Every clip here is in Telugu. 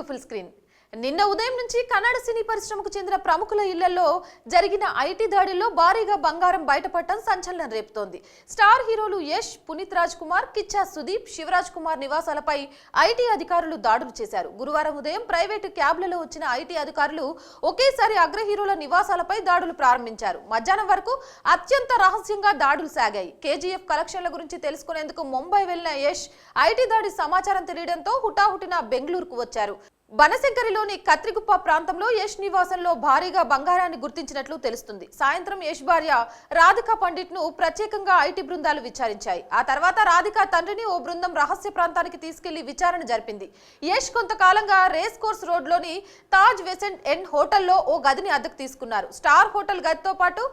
Telugu full screen. నిన్న ఉదయం నుంచి కన్నడ సినీ పరిశ్రమకు చెందిన ప్రముఖుల ఇళ్లలో జరిగిన ఐటీ దాడుల్లో భారీగా బంగారం బయటపడటం సంచలనం రేపుతోంది. స్టార్ హీరోలు యష్, పునీత్ రాజ్ కుమార్, కిచ్చా సుదీప్, శివరాజ్ కుమార్ నివాసాలపై ఐటీ అధికారులు దాడులు చేశారు. గురువారం ఉదయం ప్రైవేటు క్యాబ్లలో వచ్చిన ఐటీ అధికారులు ఒకేసారి అగ్ర హీరోల నివాసాలపై దాడులు ప్రారంభించారు. మధ్యాహ్నం వరకు అత్యంత రహస్యంగా దాడులు సాగాయి. కేజీఎఫ్ కలెక్షన్ల గురించి తెలుసుకునేందుకు ముంబై వెళ్లిన యష్ ఐటీ దాడి సమాచారం తెలియడంతో హుటాహుటిన బెంగళూరుకు వచ్చారు. బనశంకరిలోని కత్రిగుప్ప ప్రాంతంలో యష్ నివాసంలో భారీగా బంగారాన్ని గుర్తించినట్లు తెలుస్తుంది. సాయంత్రం యష్ భార్య రాధికా పండిట్ ను ప్రత్యేకంగా ఐటీ బృందాలు విచారించాయి. ఆ తర్వాత రాధికా తండ్రిని ఓ బృందం రహస్య ప్రాంతానికి తీసుకెళ్లి విచారణ జరిపింది. యష్ కొంతకాలంగా రేస్ కోర్స్ రోడ్లోని తాజ్ వెసెంట్ ఎండ్ హోటల్లో ఓ గదిని అద్దెకు తీసుకున్నారు. స్టార్ హోటల్ గదితో పాటు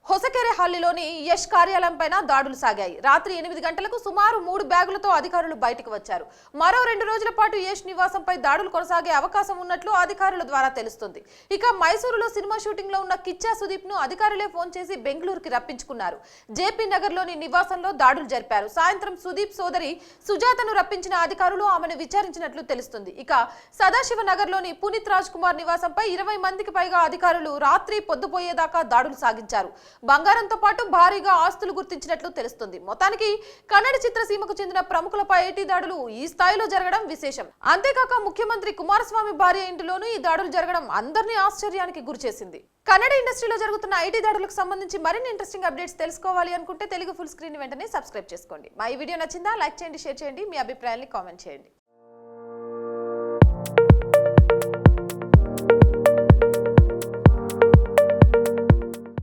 హొసకెరె హల్లీలోని యష్ కార్యాలయంపైన దాడులు సాగాయి. రాత్రి 8 గంటలకు సుమారు 3 బ్యాగులతో అధికారులు బయటకు వచ్చారు. మరో 2 రోజుల పాటు యష్ నివాసంపై దాడులు కొనసాగే అవకాశం ఉన్నట్లు అధికారుల ద్వారా తెలుస్తుంది. ఇక మైసూరులో సినిమా షూటింగ్ లో ఉన్న కిచ్చా సుదీప్ ను అధికారులే ఫోన్ చేసి బెంగళూరుకి రప్పించుకున్నారు. జేపీ నగర్ లోని నివాసంలో దాడులు జరిపారు. సాయంత్రం సుదీప్ సోదరి సుజాతను రప్పించిన అధికారులు ఆమెను విచారించినట్లు తెలుస్తుంది. ఇక సదాశివ నగర్ లోని పునీత్ రాజ్ కుమార్ నివాసంపై 20 మందికి పైగా అధికారులు రాత్రి పొద్దుపోయేదాకా దాడులు సాగించారు. బంగారంతో పాటు భారీగా ఆస్తులు గుర్తించినట్లు తెలుస్తుంది. మొత్తానికి కన్నడ చిత్రసీమకు చెందిన ప్రముఖులపై ఐటీ దాడులు ఈ స్థాయిలో జరగడం విశేషం. అంతేకాక ముఖ్యమంత్రి కుమారస్వామి భార్య ఇంటిలోనూ ఈ దాడులు జరగడం అందరినీ ఆశ్చర్యానికి గురిచేసింది. కన్నడ ఇండస్ట్రీలో జరుగుతున్న ఐటీ దాడులకు సంబంధించి మరిన్ని ఇంట్రెస్టింగ్ అప్డేట్స్ తెలుసుకోవాలి అనుకుంటే తెలుగు ఫుల్ స్క్రీన్ వెంటనే సబ్స్క్రైబ్ చేసుకోండి. మా ఈ వీడియో నచ్చిందా? లైక్ చేయండి, షేర్ చేయండి, మీ అభిప్రాయాన్ని కామెంట్ చేయండి.